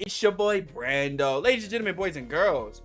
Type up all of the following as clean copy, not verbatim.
It's your boy Brando. Ladies and gentlemen, boys and girls,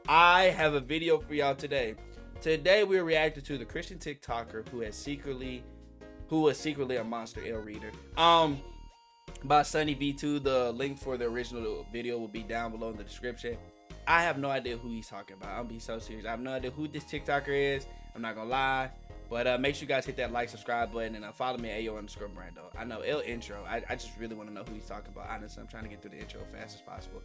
I have a video for y'all today. Today we're reacting to the Christian TikToker who was secretly a monster ill reader. By Sunny V2. The link for the original video will be down below in the description. I have no idea who he's talking about. I'm gonna be so serious. I have no idea who this TikToker is. I'm not gonna lie. But make sure you guys hit that like, subscribe button, and follow me at AO_Brando. I know, ill intro. I just really want to know who he's talking about. Honestly, I'm trying to get through the intro as fast as possible.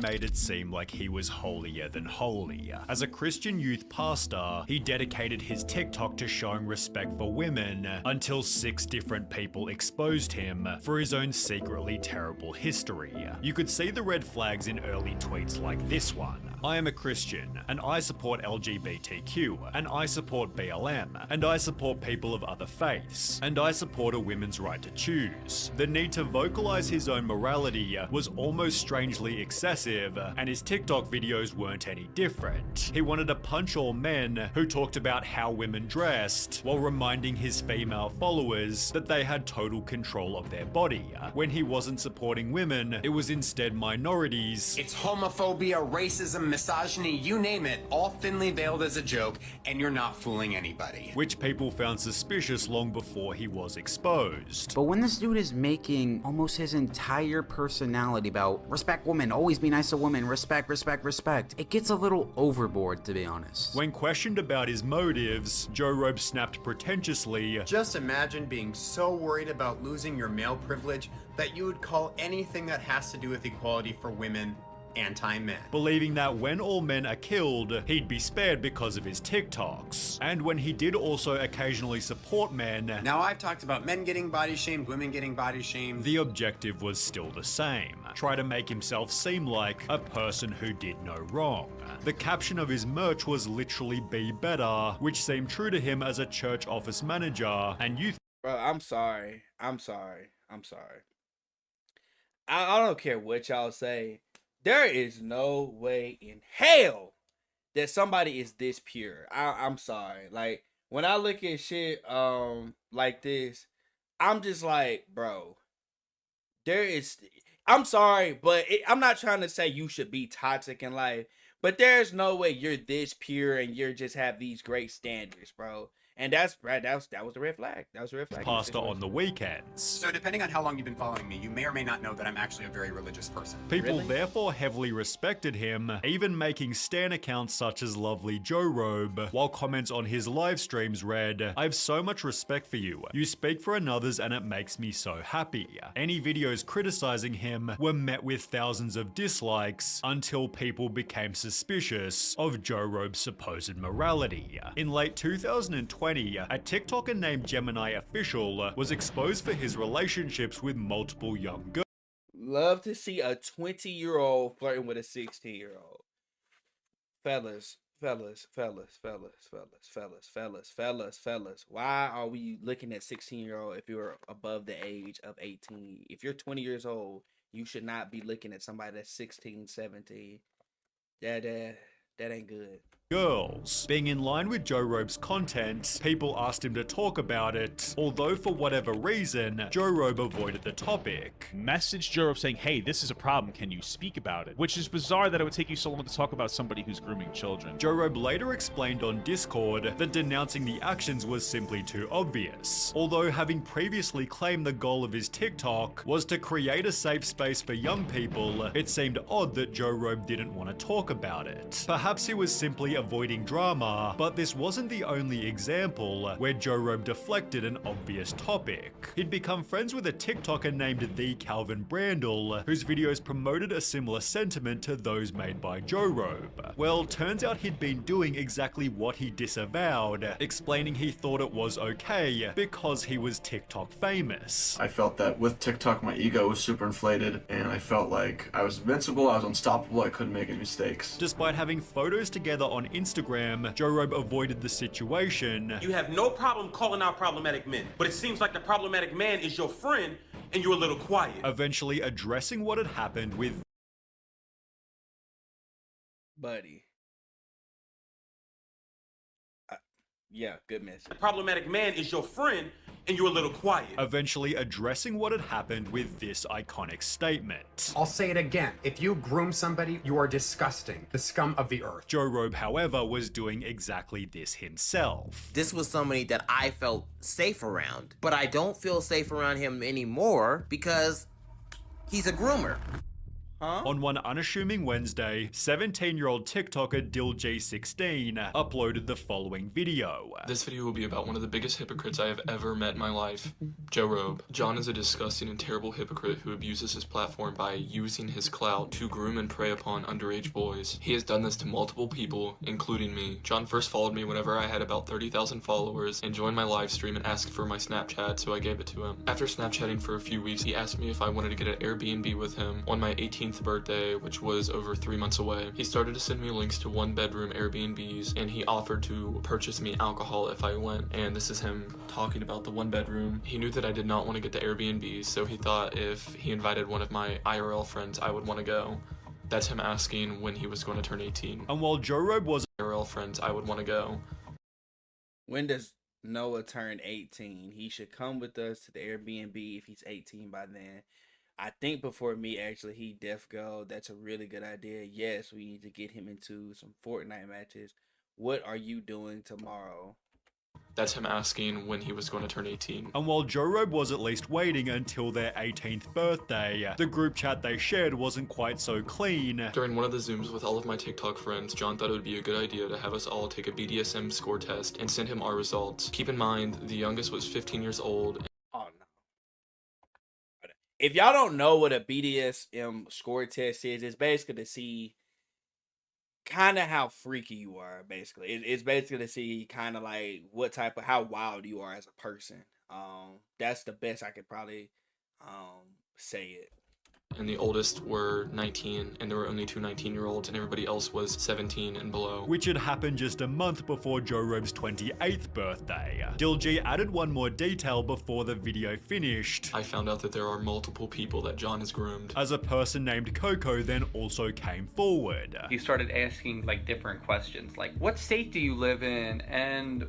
Made it seem like he was holier than holy. As a Christian youth pastor, he dedicated his TikTok to showing respect for women until 6 different people exposed him for his own secretly terrible history. You could see the red flags in early tweets like this one. I am a Christian, and I support LGBTQ, and I support BLM, and I support people of other faiths, and I support a women's right to choose. The need to vocalize his own morality was almost strangely excessive, and his TikTok videos weren't any different. He wanted to punch all men who talked about how women dressed, while reminding his female followers that they had total control of their body. When he wasn't supporting women, it was instead minorities. It's homophobia, racism, misogyny, you name it, all thinly veiled as a joke, and you're not fooling anybody. Which people found suspicious long before he was exposed. But when this dude is making almost his entire personality about respect women, always be nice to women, respect, respect, respect, it gets a little overboard, to be honest. When questioned about his motives, Joe Rogan snapped pretentiously, "Just imagine being so worried about losing your male privilege that you would call anything that has to do with equality for women anti-men." believing that when all men are killed, he'd be spared because of his TikToks. And when he did also occasionally support men, Now, I've talked about men getting body shamed, women getting body shamed. the objective was still the same. Try to make himself seem like a person who did no wrong. The caption of his merch was literally "Be Better," which seemed true to him as a church office manager and youth. Bro, I'm sorry. I don't care what y'all say. There is no way in hell that somebody is this pure. I'm sorry. Like, when I look at shit like this, I'm just like, bro, I'm sorry, but I'm not trying to say you should be toxic in life, but there's no way you're this pure and you're just have these great standards, bro. And that was the red flag. That was the red flag. Pastor on the weekends. So depending on how long you've been following me, you may or may not know that I'm actually a very religious person. People Really? therefore heavily respected him, even making stan accounts such as Lovely Joe Robe, while comments on his live streams read, "I have so much respect for you. You speak for others and it makes me so happy." Any videos criticizing him were met with thousands of dislikes until people became suspicious of Joe Robe's supposed morality. In late 2020, a TikToker named Gemini Official was exposed for his relationships with multiple young girls. Love to see a 20-year-old flirting with a 16-year-old. Fellas. Why are we looking at 16-year-old if you're above the age of 18? If you're 20 years old, you should not be looking at somebody that's 16, 17. That ain't good. Girls. Being in line with Joe Robe's content, people asked him to talk about it, although for whatever reason, Joe Robe avoided the topic. Message Joe Rogan saying, "Hey, this is a problem, can you speak about it?" Which is bizarre that it would take you so long to talk about somebody who's grooming children. Joe Rogan later explained on Discord that denouncing the actions was simply too obvious, although having previously claimed the goal of his TikTok was to create a safe space for young people, it seemed odd that Joe Rogan didn't want to talk about it. Perhaps he was simply avoiding drama, but this wasn't the only example where Joe Rogan deflected an obvious topic. He'd become friends with a TikToker named The Calvin Brandel, whose videos promoted a similar sentiment to those made by Joe Rogan. Well, turns out he'd been doing exactly what he disavowed, explaining he thought it was okay because he was TikTok famous. I felt that with TikTok, my ego was super inflated, and I felt like I was invincible, I was unstoppable, I couldn't make any mistakes. Despite having photos together on Instagram, Joe Rogan avoided the situation. You have no problem calling out problematic men, but it seems like the problematic man is your friend and you're a little quiet. Eventually addressing what had happened with Buddy. Yeah, good message. problematic man is your friend and you're a little quiet. Eventually addressing what had happened with this iconic statement. I'll say it again. If you groom somebody, you are disgusting. The scum of the earth. Joe Robe, however, was doing exactly this himself. This was somebody that I felt safe around, but I don't feel safe around him anymore because he's a groomer. Huh? On one unassuming Wednesday, 17-year-old TikToker DillG16 uploaded the following video. This video will be about one of the biggest hypocrites I have ever met in my life, Joe Robe. John is a disgusting and terrible hypocrite who abuses his platform by using his clout to groom and prey upon underage boys. He has done this to multiple people, including me. John first followed me whenever I had about 30,000 followers and joined my live stream and asked for my Snapchat, so I gave it to him. After Snapchatting for a few weeks, he asked me if I wanted to get an Airbnb with him on my 18th birthday, which was over 3 months away. He started to send me links to 1-bedroom Airbnbs, and he offered to purchase me alcohol if I went. And this is him talking about the 1-bedroom. He knew that I did not want to get the Airbnb, so he thought if he invited one of my IRL friends, I would want to go. That's him asking when he was going to turn 18. And while Joe Robe was IRL friends, I would want to go. When does Noah turn 18? He should come with us to the Airbnb if he's 18 by then. I think before me, actually, he def go. That's a really good idea. Yes, we need to get him into some Fortnite matches. What are you doing tomorrow? That's him asking when he was going to turn 18. And while Joe Robe was at least waiting until their 18th birthday, the group chat they shared wasn't quite so clean. During one of the Zooms with all of my TikTok friends, John thought it would be a good idea to have us all take a BDSM score test and send him our results. Keep in mind, the youngest was 15 years old. Oh, no. If y'all don't know what a BDSM score test is, it's basically to see kind of how freaky you are, basically. It's basically to see kind of like what type of, how wild you are as a person. That's the best I could probably say it. And the oldest were 19, and there were only 2 19-year-olds, and everybody else was 17 and below. Which had happened just a month before Joe Robe's 28th birthday. DillG added one more detail before the video finished. I found out that there are multiple people that John has groomed. As a person named Coco then also came forward. He started asking like different questions, like what state do you live in, and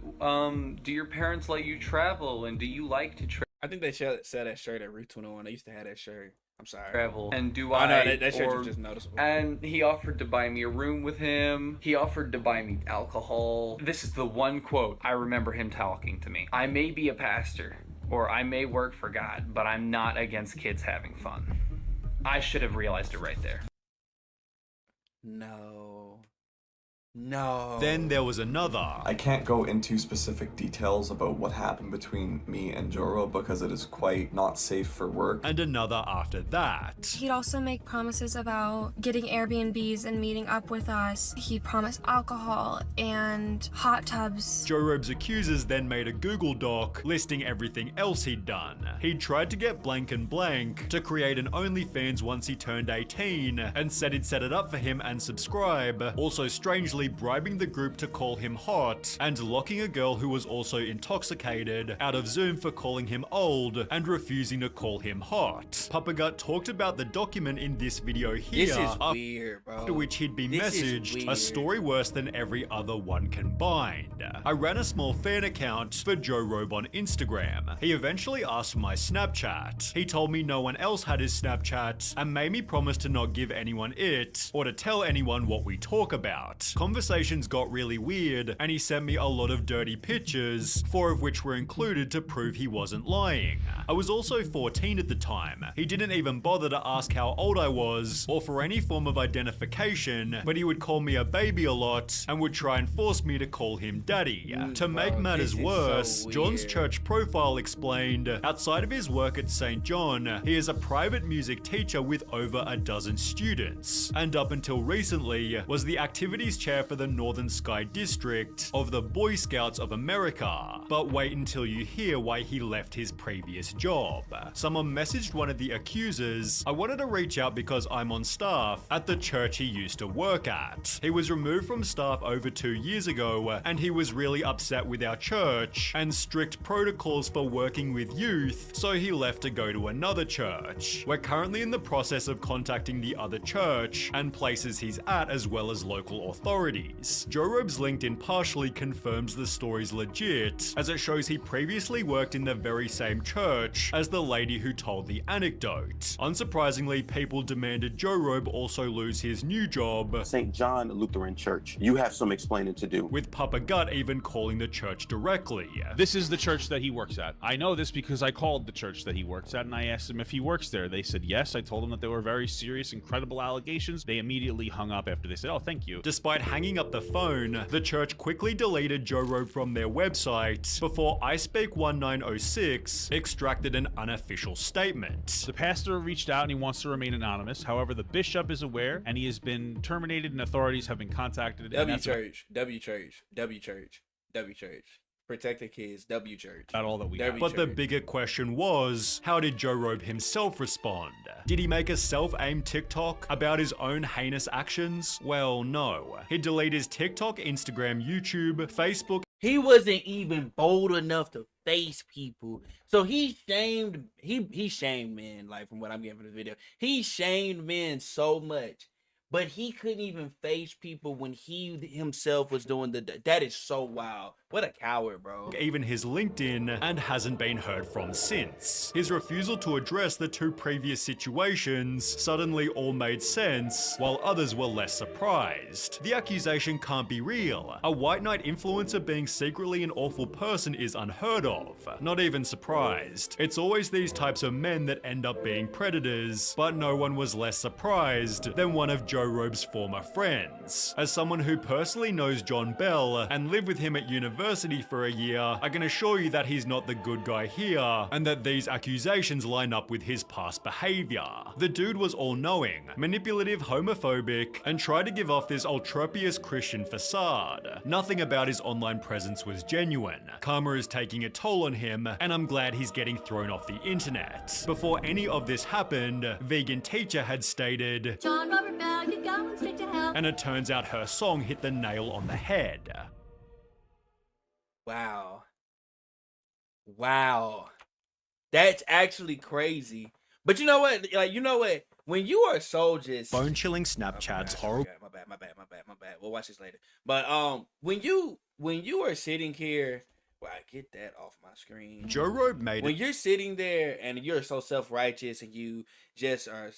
do your parents let you travel, and do you like to I think they sell that shirt at Route 21. I used to have that shirt. I'm sorry. travel, and do Oh, I? no, that shirt was just noticeable. And he offered to buy me a room with him. He offered to buy me alcohol. This is the one quote I remember him talking to me. I may be a pastor, or I may work for God, but I'm not against kids having fun. I should have realized it right there. No. Then there was another. I can't go into specific details about what happened between me and Joro because it is quite not safe for work. And another after that. He'd also make promises about getting Airbnbs and meeting up with us. He promised alcohol and hot tubs. Joe Robe's accusers then made a Google Doc listing everything else he'd done. He'd tried to get blank and blank to create an OnlyFans once he turned 18 and said he'd set it up for him and subscribe. Also strangely bribing the group to call him hot and locking a girl who was also intoxicated out of Zoom for calling him old and refusing to call him hot. Papa Gut talked about the document in this video here. This is weird, bro. After which he'd be messaged a story worse than every other one combined. I ran a small fan account for Joe Robe on Instagram. He eventually asked for my Snapchat. He told me no one else had his Snapchat and made me promise to not give anyone it or to tell anyone what we talk about. Conversations got really weird and he sent me a lot of dirty pictures, 4 of which were included to prove he wasn't lying. I was also 14 at the time. He didn't even bother to ask how old I was or for any form of identification, but he would call me a baby a lot and would try and force me to call him daddy. To make matters worse, John's church profile explained, outside of his work at St. John, he is a private music teacher with over a dozen students, and up until recently was the activities chair for the Northern Sky District of the Boy Scouts of America. But wait until you hear why he left his previous job. Someone messaged one of the accusers, I wanted to reach out because I'm on staff at the church he used to work at. He was removed from staff over 2 years ago and he was really upset with our church and strict protocols for working with youth, so he left to go to another church. We're currently in the process of contacting the other church and places he's at as well as local authorities authorities. Joe Robe's LinkedIn partially confirms the story's legit, as it shows he previously worked in the very same church as the lady who told the anecdote. Unsurprisingly, people demanded Joe Robe also lose his new job, St. John Lutheran Church. You have some explaining to do. with Papa Gut even calling the church directly. This is the church that he works at. I know this because I called the church that he works at and I asked him if he works there. They said yes. I told them that they were very serious and credible allegations. They immediately hung up after they said, oh, thank you. Despite hanging up the phone, the church quickly deleted Joe Robe from their website before iSpeak1906 extracted an unofficial statement. The pastor reached out and he wants to remain anonymous. However, the bishop is aware and he has been terminated and authorities have been contacted. W Church. Protect the kids, W Church. Not all that we W have. But the Church. bigger question was, how did Joe Robe himself respond? Did he make a self-aimed TikTok about his own heinous actions? Well, no. He deleted his TikTok, Instagram, YouTube, Facebook. He wasn't even bold enough to face people. So he shamed men, like from what I'm getting from the video. He shamed men so much. But he couldn't even face people when he himself was doing that is so wild. What a coward, bro. Even his LinkedIn, and hasn't been heard from since. His refusal to address the two previous situations suddenly all made sense, while others were less surprised. The accusation can't be real. A white knight influencer being secretly an awful person is unheard of. Not even surprised. It's always these types of men that end up being predators, but no one was less surprised than one of Joe Robe's former friends. As someone who personally knows John Bell and lived with him at university for a year, I can assure you that he's not the good guy here, and that these accusations line up with his past behavior. The dude was all-knowing, manipulative, homophobic, and tried to give off this ultropious Christian facade. Nothing about his online presence was genuine. Karma is taking a toll on him, and I'm glad he's getting thrown off the internet. Before any of this happened, Vegan Teacher had stated, John Robert Bell, you're going straight to hell. and it turns out her song hit the nail on the head. Wow. That's actually crazy. But you know what? Like, you know what? When you are so just Bone-chilling Snapchats, horrible. My bad. We'll watch this later. But when you are sitting here, well, I get that off my screen. Joe Robe made When it. you're sitting there and you're so self-righteous and you just are,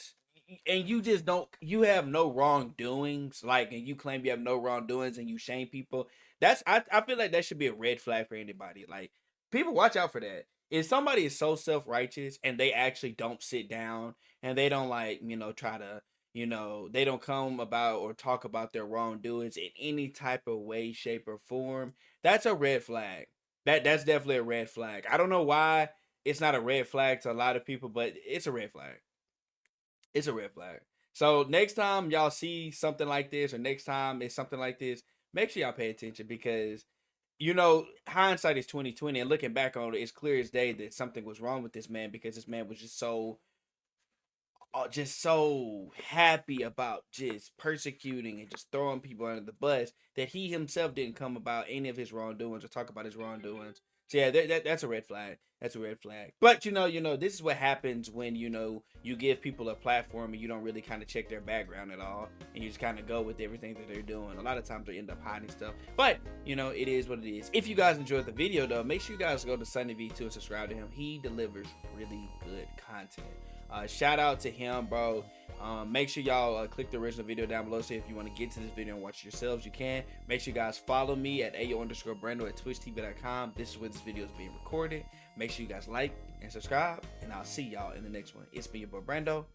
and you just don't, you have no wrongdoings, like, and you claim you have no wrongdoings and you shame people. I feel like that should be a red flag for anybody. Like, people watch out for that. If somebody is so self-righteous and they actually don't sit down and they don't, like, try to, they don't come about or talk about their wrongdoings in any type of way, shape, or form, that's a red flag. That's definitely a red flag. I don't know why it's not a red flag to a lot of people, but it's a red flag. It's a red flag. So next time y'all see something like this, or next time it's something like this, make sure y'all pay attention, because hindsight is 20/20, and looking back on it, it's clear as day that something was wrong with this man, because this man was just so happy about just persecuting and just throwing people under the bus that he himself didn't come about any of his wrongdoings or talk about his wrongdoings. So yeah, that's a red flag. That's a red flag. But this is what happens when you give people a platform and you don't really kind of check their background at all, and you just kind of go with everything that they're doing. A lot of times they end up hiding stuff. But it is what it is. If you guys enjoyed the video though, make sure you guys go to Sunny V2 and subscribe to him. He delivers really good content. Shout out to him, bro. Make sure y'all click the original video down below. So if you want to get to this video and watch it yourselves, you can. Make sure you guys follow me at ayo_Brando at twitchtv.com. This is where this video is being recorded. Make sure you guys like and subscribe, and I'll see y'all in the next one. It's been your boy Brando.